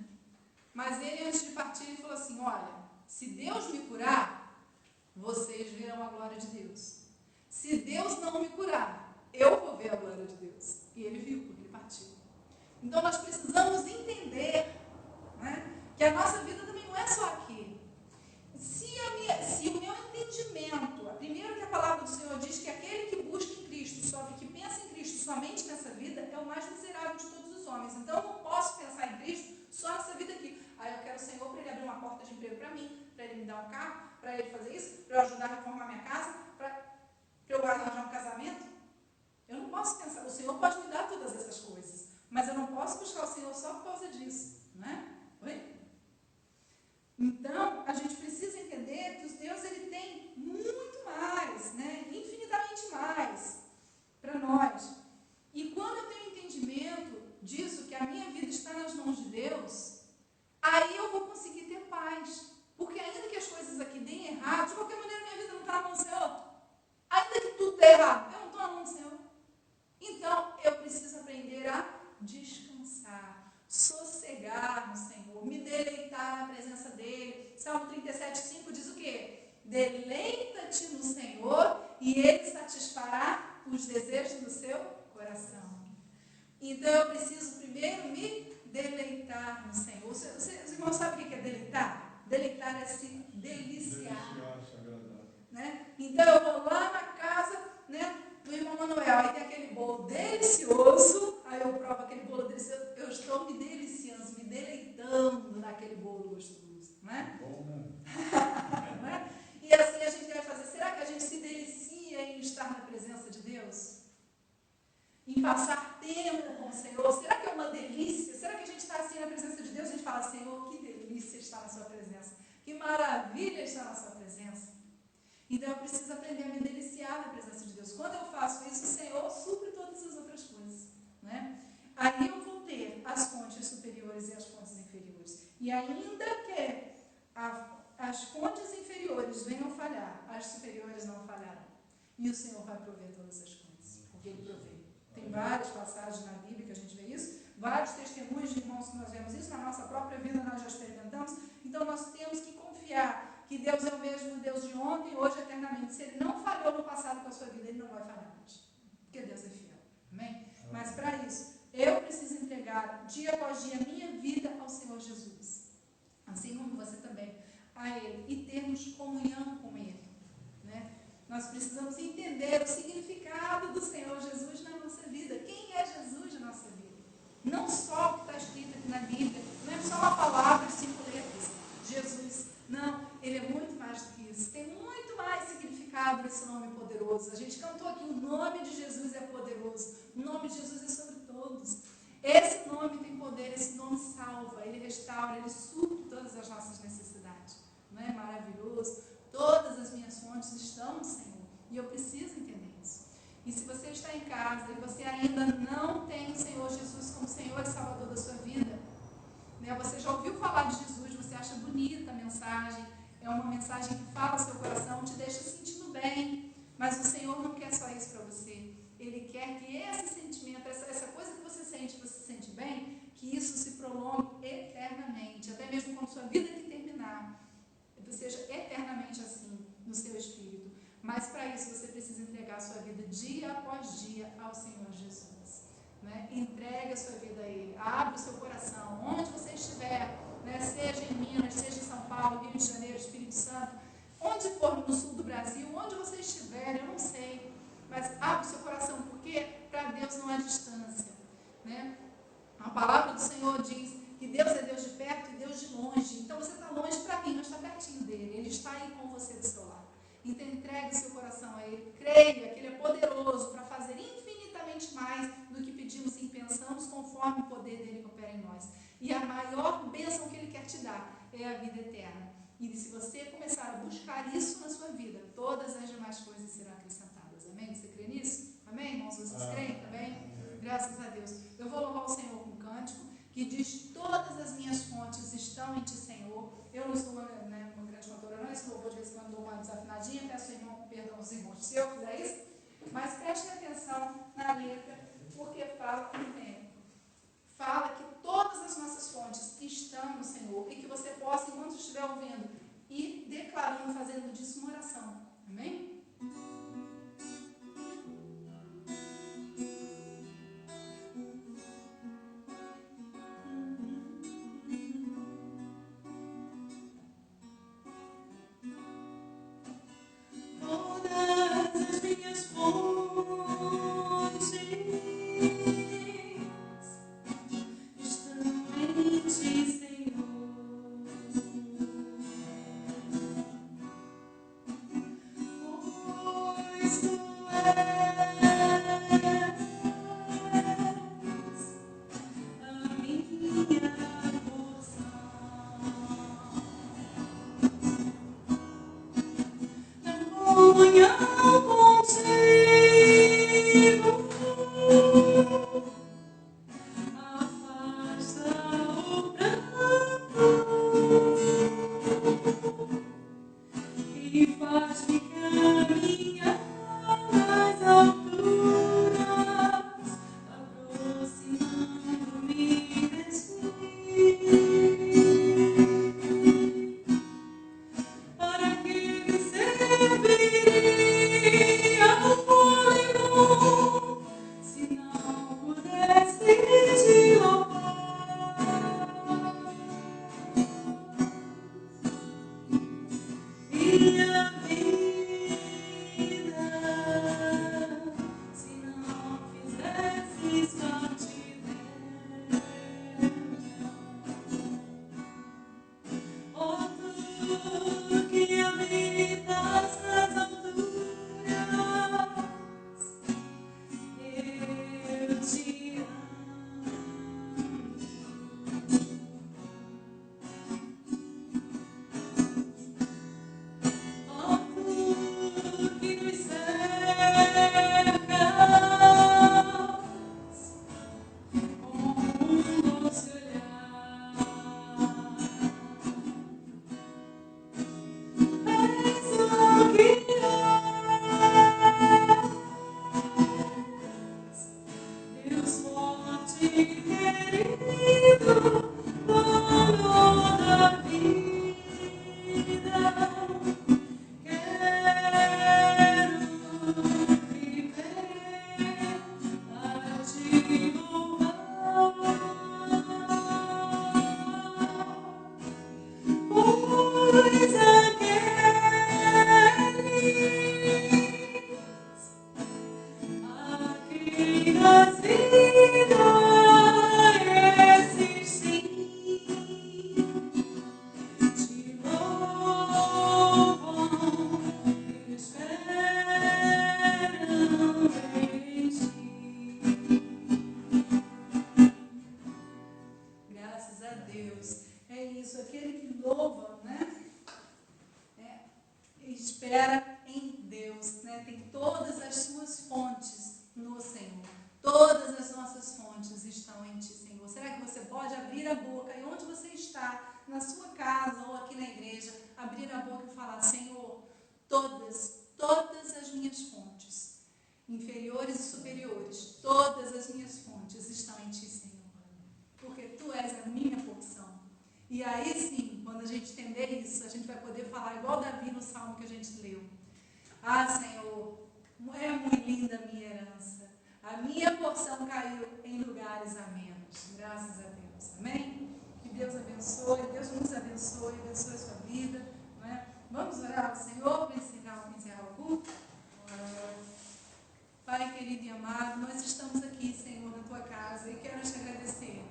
Mas ele, antes de partir, ele falou assim, olha, se Deus me curar, vocês verão a glória de Deus. Se Deus não me curar, eu vou ver a glória de Deus. E ele viu, porque ele partiu. Então nós precisamos entender, né, que a nossa vida também não é só aqui. Se o meu entendimento, primeiro que a palavra do Senhor diz que aquele que busca em Cristo, que pensa em Cristo somente nessa vida, é o mais miserável de todos os homens. Então eu não posso pensar em Cristo só nessa vida aqui. Eu quero o Senhor para Ele abrir uma porta de emprego para mim, para Ele me dar um carro, para ele fazer isso? Para eu ajudar a reformar minha casa? Para eu arranjar um casamento? Eu não posso pensar, o Senhor pode me dar todas essas coisas, mas eu não posso buscar o Senhor só por causa disso, não é? Oi? Então, a gente precisa entender que Deus ele tem muito mais, né? Infinitamente mais para nós. E quando eu tenho entendimento disso, que a minha vida está nas mãos de Deus, aí eu vou conseguir ter paz. Porque ainda que as coisas aqui deem errado, de qualquer maneira minha vida não está na mão do Senhor. Ainda que tudo dê errado, eu não estou na mão do Senhor. Então, eu preciso aprender a descansar, sossegar no Senhor, me deleitar na presença dEle. Salmo 37,5 diz o quê? Deleita-te no Senhor e Ele satisfará os desejos do seu coração. Então, eu preciso primeiro me deleitar no Senhor. Os irmãos sabem o que é deleitar? Deleitar é se deliciar. Né? Então, eu vou lá na casa, né, do irmão Manuel, aí tem aquele bolo delicioso, aí eu provo aquele bolo delicioso, eu estou me deliciando, me deleitando naquele bolo gostoso, né? Não é? E assim a gente deve fazer. Será que a gente se delicia em estar na presença de Deus? Em passar tempo com o Senhor? Será que é uma delícia? Será que a gente está assim na presença de Deus e a gente fala, Senhor, que delícia estar na sua presença, que maravilha estar na sua presença? Então eu preciso aprender a me deliciar na presença de Deus. Quando eu faço isso, o Senhor supre todas as outras coisas, né? Aí eu vou ter as fontes superiores e as fontes inferiores. E ainda que as fontes inferiores venham falhar, as superiores não falharão. E o Senhor vai prover todas as coisas, porque Ele provê. Tem várias passagens na Bíblia que a gente vê isso, vários testemunhos de irmãos que nós vemos isso, na nossa própria vida nós já experimentamos. Então nós temos que confiar que Deus é o mesmo Deus de ontem, hoje, eternamente. Se Ele não falhou no passado com a sua vida, Ele não vai falhar mais. Porque Deus é fiel. Amém? Mas para isso, eu preciso entregar dia após dia a minha vida ao Senhor Jesus. Assim como você também, a Ele. E termos comunhão com Ele. Né? Nós precisamos entender o significado do Senhor Jesus na nossa vida. Quem é Jesus na nossa vida? Não só o que está escrito aqui na Bíblia, não é só uma palavra de 5 letras. Jesus. Não, Ele é muito mais do que isso. Tem muito mais significado nesse nome poderoso. A gente cantou aqui, o nome de Jesus é poderoso. O nome de Jesus é sobre todos. Esse nome tem poder, esse nome salva, Ele restaura, Ele supre todas as nossas necessidades. Não é maravilhoso? Todas as minhas fontes estão no Senhor. E eu preciso entender isso. E se você está em casa e você ainda não tem o Senhor Jesus como Senhor e Salvador da sua vida, né, você já ouviu falar de Jesus, você acha bonita a mensagem, é uma mensagem que fala ao seu coração, te deixa sentindo bem, mas o Senhor não quer só isso para você. Ele quer que esse sentimento, essa coisa que você se sente bem, que isso se prolongue eternamente, até mesmo quando sua vida aqui terminar, seja eternamente assim no seu espírito. Mas para isso você precisa entregar a sua vida dia após dia ao Senhor Jesus. Né? Entregue a sua vida a Ele, abre o seu coração, onde você estiver, né? Seja em Minas, seja em São Paulo, Rio de Janeiro, Espírito Santo, onde for no sul do Brasil, onde você estiver, eu não sei, mas abre o seu coração, porque para Deus não há distância. Né? A palavra do Senhor diz que Deus é Deus de perto e Deus de longe. Então você está longe para mim, mas está pertinho dele. Ele está aí com você do seu lado. Então entregue seu coração a Ele. Creia que Ele é poderoso para fazer infinitamente mais do que pedimos e pensamos, conforme o poder dele que opera em nós. E a maior bênção que Ele quer te dar é a vida eterna. E se você começar a buscar isso na sua vida, todas as demais coisas serão acrescentadas. Amém? Você crê nisso? Amém, irmãos? Vocês creem também? Graças a Deus. Eu vou louvar o Senhor com um cântico que diz: todas as minhas fontes estão em ti, Senhor. Eu não sou uma grande cantora, não. Esse louvor de vez em quando dou uma desafinadinha, peço irmão, perdão aos irmãos se eu fizer isso. Mas prestem atenção na letra, porque fala com o tempo. Fala que todas as nossas fontes estão no Senhor e que você possa, enquanto estiver ouvindo, ir declarando, fazendo disso uma oração. Amém? Espera em Deus, né? Tem todas as suas fontes no Senhor. Todas as nossas fontes estão em Ti, Senhor. Será que você pode abrir a boca e onde você está, na sua casa ou aqui na igreja, abrir a boca e falar: Senhor, todas as minhas fontes, inferiores e superiores, todas as minhas fontes estão em Ti, Senhor. Porque Tu és a minha porção. E aí sim, quando a gente entender isso, a gente vai poder falar igual Davi no salmo que a gente leu. Ah, Senhor, é muito linda a minha herança. A minha porção caiu em lugares amenos. Graças a Deus. Amém? Que Deus abençoe, Deus nos abençoe a sua vida. Não é? Vamos orar ao Senhor para encerrar o culto? Pai querido e amado, nós estamos aqui, Senhor, na Tua casa e quero te agradecer.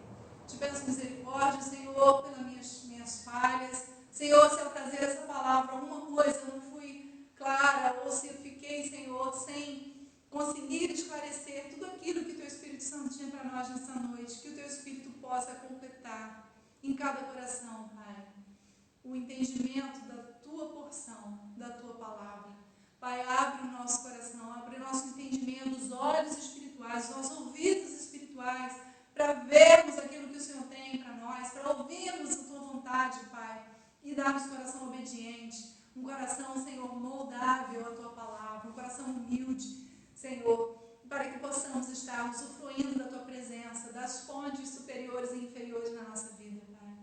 Te peço misericórdia, Senhor, pelas minhas falhas. Senhor, se ao trazer essa palavra, alguma coisa eu não fui clara, ou se eu fiquei, Senhor, sem conseguir esclarecer tudo aquilo que o Teu Espírito Santo tinha para nós nessa noite, que o Teu Espírito possa completar em cada coração, Pai, o entendimento da Tua porção, da Tua palavra. Pai, abre o nosso coração, abre o nosso entendimento, os olhos espirituais, os nossos ouvidos espirituais, para vermos aquilo que o Senhor tem para nós, para ouvirmos a Tua vontade, Pai, e dar-nos coração obediente, um coração, Senhor, moldável à Tua palavra, um coração humilde, Senhor, para que possamos estar usufruindo da Tua presença, das fontes superiores e inferiores na nossa vida, Pai.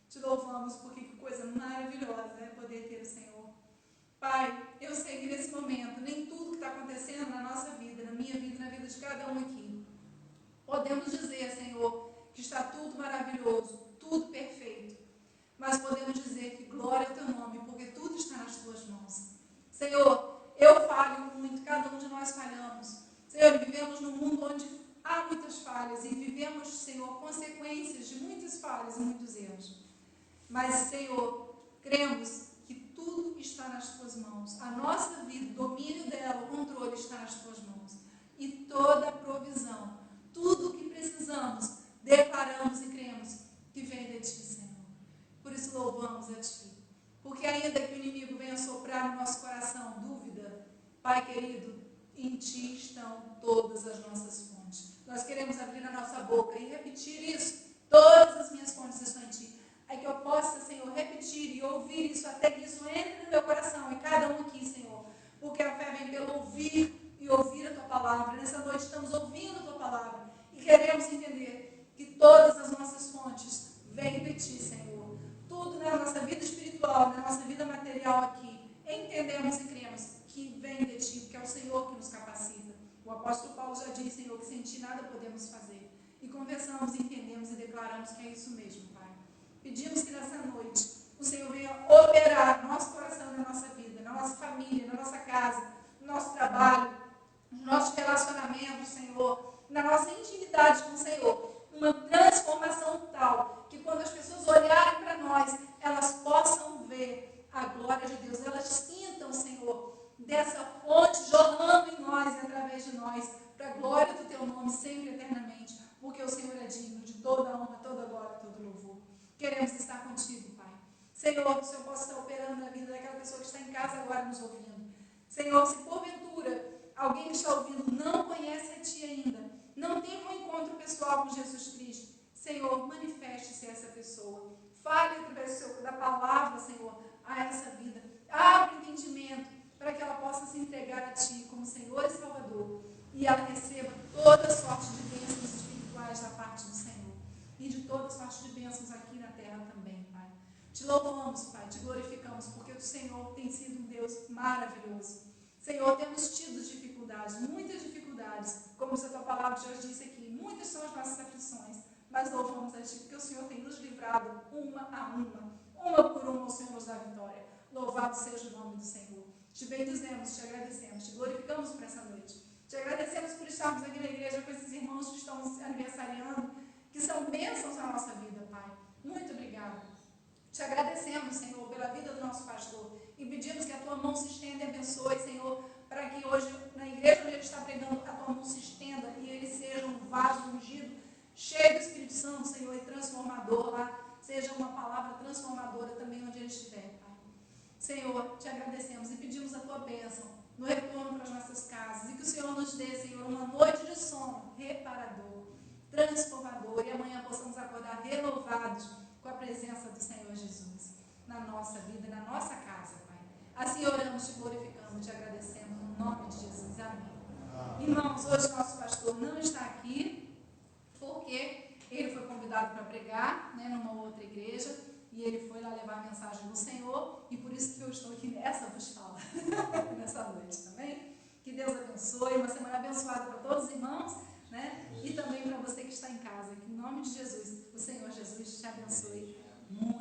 Te louvamos porque que coisa maravilhosa é poder ter o Senhor. Pai, eu sei que nesse momento, nem tudo que está acontecendo na nossa vida, na minha vida, na vida de cada um aqui, podemos dizer, Senhor, que está tudo maravilhoso, tudo perfeito. Mas podemos dizer que glória ao Teu nome, porque tudo está nas Tuas mãos. Senhor, eu falho muito, cada um de nós falhamos. Senhor, vivemos num mundo onde há muitas falhas e vivemos, Senhor, consequências de muitas falhas e muitos erros. Mas, Senhor, cremos que tudo está nas Tuas mãos. A nossa vida, o domínio dela, o controle está nas Tuas mãos. E toda a provisão, tudo o que precisamos, declaramos e cremos que vem de Ti, Senhor. Por isso louvamos a Ti. Porque ainda que o inimigo venha soprar no nosso coração dúvida, Pai querido, em Ti estão todas as nossas fontes. Nós queremos abrir a nossa boca e repetir isso. Todas as minhas fontes estão em Ti. Aí que eu possa, Senhor, repetir e ouvir isso até que isso entre no meu coração, em cada um aqui, Senhor. Porque a fé vem pelo ouvir e ouvir a Tua palavra. Nessa noite estamos ouvindo a Tua palavra e queremos entender que todas as nossas fontes vêm de Ti, Senhor. Tudo na nossa vida espiritual, na nossa vida material aqui, entendemos e cremos que vem de Ti, porque é o Senhor que nos capacita. O apóstolo Paulo já disse, Senhor, que sem Ti nada podemos fazer. E confessamos, entendemos e declaramos que é isso mesmo, Pai. Pedimos que nessa noite o Senhor venha operar no nosso coração, na nossa vida, na nossa família, na nossa casa, no nosso trabalho, nos nossos relacionamentos, Senhor, na nossa intimidade com o Senhor. Uma transformação tal que quando as pessoas olharem para nós, elas possam ver a glória de Deus. Elas sintam, Senhor, dessa fonte jorrando em nós e através de nós, para a glória do Teu nome, sempre e eternamente, porque o Senhor é digno de toda a honra, toda a glória, todo louvor. Queremos estar contigo, Pai. Senhor, que o Senhor possa estar operando na vida daquela pessoa que está em casa agora nos ouvindo. Senhor, se porventura alguém que está ouvindo não conhece a Ti ainda, não teve um encontro pessoal com Jesus Cristo, Senhor, manifeste-se a essa pessoa. Fale através da palavra, Senhor, a essa vida. Abre o entendimento para que ela possa se entregar a Ti como Senhor e Salvador. E ela receba toda sorte de bênçãos espirituais da parte do Senhor. E de toda sorte de bênçãos aqui na terra também, Pai. Te louvamos, Pai, te glorificamos, porque o Senhor tem sido um Deus maravilhoso. Senhor, temos tido dificuldades, muitas dificuldades, como a Tua palavra já disse aqui, muitas são as nossas aflições, mas louvamos a Ti, porque o Senhor tem nos livrado uma por uma o Senhor nos dá vitória. Louvado seja o nome do Senhor. Te bendizemos, te agradecemos, te glorificamos por essa noite. Te agradecemos por estarmos aqui na igreja com esses irmãos que estão aniversariando, que são bênçãos na nossa vida, Pai. Muito obrigada. Te agradecemos, Senhor, pela vida do nosso pastor e pedimos que a Tua mão se estenda e abençoe, Senhor, para que hoje, na igreja onde ele está pregando, a Tua mão se estenda e ele seja um vaso ungido, cheio do Espírito Santo, Senhor, e transformador lá. Seja uma palavra transformadora também onde ele estiver, Pai. Senhor, te agradecemos e pedimos a Tua bênção no retorno para as nossas casas e que o Senhor nos dê, Senhor, uma noite de sono reparador, transformador, e amanhã possamos acordar renovados com a presença do Senhor Jesus na nossa vida, na nossa casa, Pai. Assim oramos, te glorificamos, te agradecemos no nome de Jesus. Amém. Irmãos, hoje nosso pastor não está aqui porque ele foi convidado para pregar, né, numa outra igreja, e ele foi lá levar a mensagem do Senhor, e por isso que eu estou aqui nessa vos fala, nessa noite também. Que Deus abençoe, uma semana abençoada para todos os irmãos, né? E também para você que está em casa. Que em nome de Jesus, o Senhor Jesus te abençoe muito.